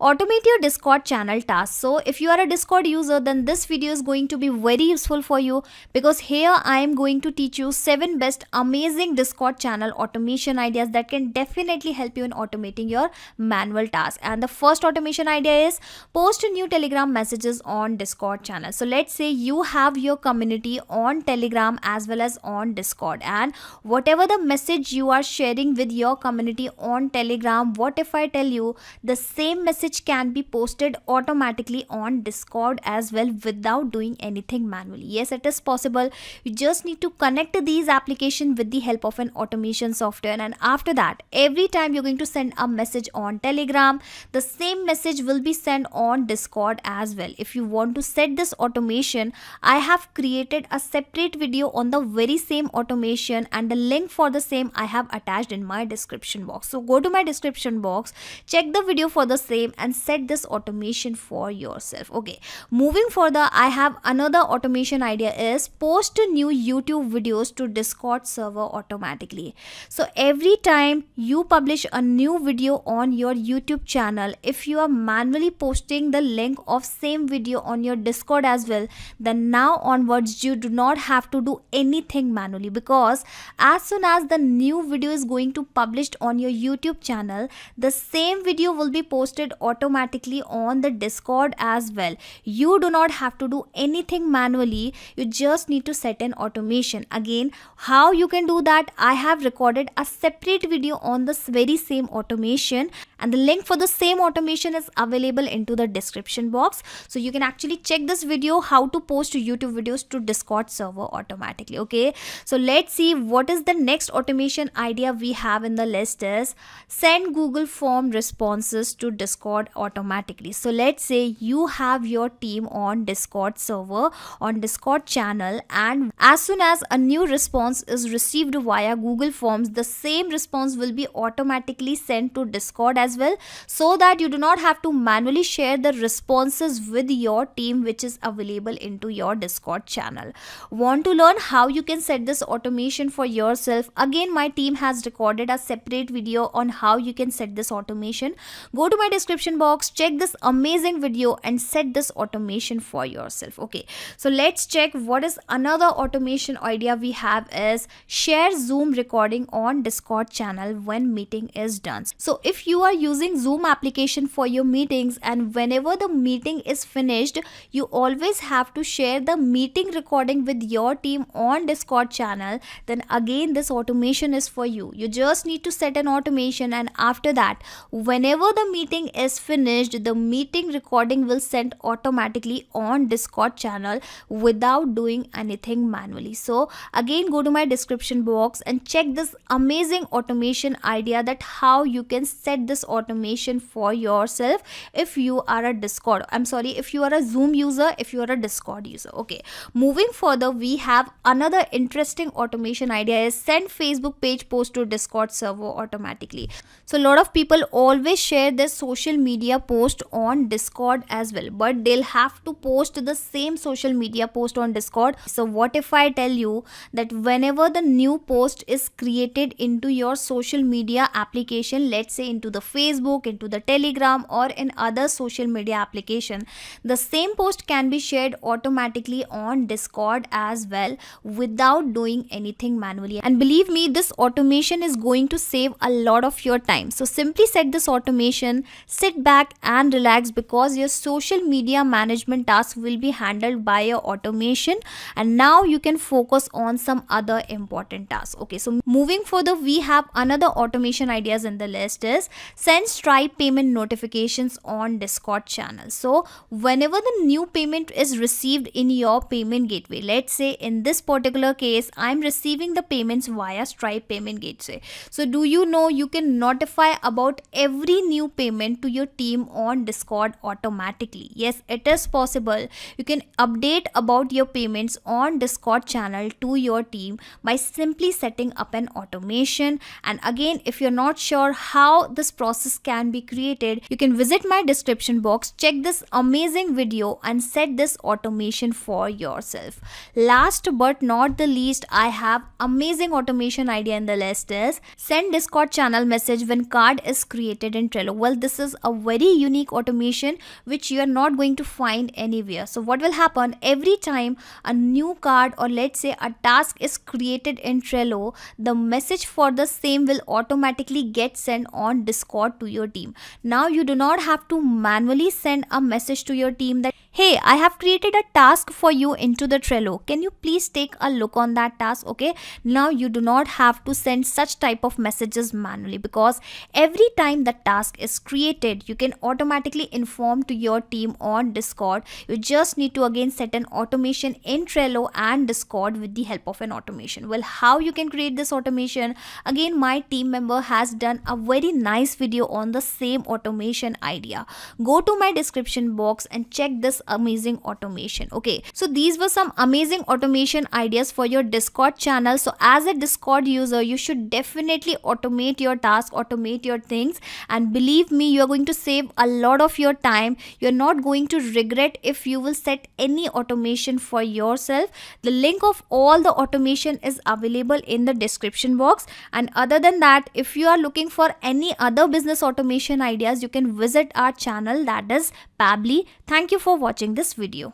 Automate your Discord channel tasks. So if you are a Discord user, then this video is going to be very useful for you, because here I am going to teach you 7 best amazing Discord channel automation ideas that can definitely help you in automating your manual tasks. And the first automation idea is post new Telegram messages on Discord channel. So let's say you have your community on Telegram as well as on Discord, and whatever the message you are sharing with your community on Telegram, what if I tell you the same message can be posted automatically on Discord as well without doing anything manually? Yes, it is possible. You just need to connect these applications with the help of an automation software, and after that, every time you're going to send a message on Telegram, the same message will be sent on Discord as well. If you want to set this automation, I have created a separate video on the very same automation, and the link for the same I have attached in my description box. So go to my description box, check the video for the same, and set this automation for yourself. Okay, moving further, I have another automation idea is post new YouTube videos to Discord server automatically. So every time you publish a new video on your YouTube channel, if you are manually posting the link of same video on your Discord as well, then now onwards you do not have to do anything manually, because as soon as the new video is going to published on your YouTube channel, the same video will be posted automatically on the Discord as well. You do not have to do anything manually, you just need to set an automation. Again, how you can do that, I have recorded a separate video on this very same automation, and the link for the same automation is available into the description box. So you can actually check this video how to post YouTube videos to Discord server automatically. Okay, so let's see what is the next automation idea we have in the list is send Google form responses to Discord automatically. So let's say you have your team on Discord server, on Discord channel, and as soon as a new response is received via Google Forms, the same response will be automatically sent to Discord as well, so that you do not have to manually share the responses with your team which is available into your Discord channel. Want to learn how you can set this automation for yourself? Again, my team has recorded a separate video on how you can set this automation. Go to my description box, check this amazing video and set this automation for yourself. Okay, so let's check what is another automation idea we have is share Zoom recording on Discord channel when meeting is done. So if you are using Zoom application for your meetings, and whenever the meeting is finished, you always have to share the meeting recording with your team on Discord channel, then again this automation is for you. You just need to set an automation, and after that, whenever the meeting is finished, the meeting recording will send automatically on Discord channel without doing anything manually. So again, go to my description box and check this amazing automation idea that how you can set this automation for yourself if you are a if you are a Zoom user, if you are a Discord user. Okay, moving further, we have another interesting automation idea is send Facebook page post to Discord server automatically. So a lot of people always share their social media post on Discord as well, but they'll have to post the same social media post on Discord. So what if I tell you that whenever the new post is created into your social media application, let's say into the Facebook, into the Telegram, or in other social media application, the same post can be shared automatically on Discord as well without doing anything manually. And believe me, this automation is going to save a lot of your time. So simply set this automation, sit back and relax, because your social media management tasks will be handled by your automation, and now you can focus on some other important tasks. Okay, so moving further, we have another automation ideas in the list is send Stripe payment notifications on Discord channel. So whenever the new payment is received in your payment gateway, let's say in this particular case I'm receiving the payments via Stripe payment gateway. So do you know you can notify about every new payment to your team on Discord automatically? Yes, it is possible. You can update about your payments on Discord channel to your team by simply setting up an automation. And again, if you're not sure how this process can be created, you can visit my description box, check this amazing video and set this automation for yourself. Last but not the least, I have amazing automation idea in the list is send Discord channel message when card is created in Trello. Well, this is a a very unique automation which you are not going to find anywhere. So what will happen, every time a new card or let's say a task is created in Trello, the message for the same will automatically get sent on Discord to your team. Now you do not have to manually send a message to your team that, hey, I have created a task for you into the Trello, can you please take a look on that task. Okay, now you do not have to send such type of messages manually, because every time the task is created you can automatically inform to your team on Discord. You just need to again set an automation in Trello and Discord with the help of an automation. Well, how you can create this automation, again my team member has done a very nice video on the same automation idea. Go to my description box and check this amazing automation. Okay, so these were some amazing automation ideas for your Discord channel. So as a Discord user, you should definitely automate your task, automate your things, and believe me, you are going to save a lot of your time. You're not going to regret if you will set any automation for yourself. The link of all the automation is available in the description box. And other than that, if you are looking for any other business automation ideas, you can visit our channel, that is Pabbly. Thank you for watching this video.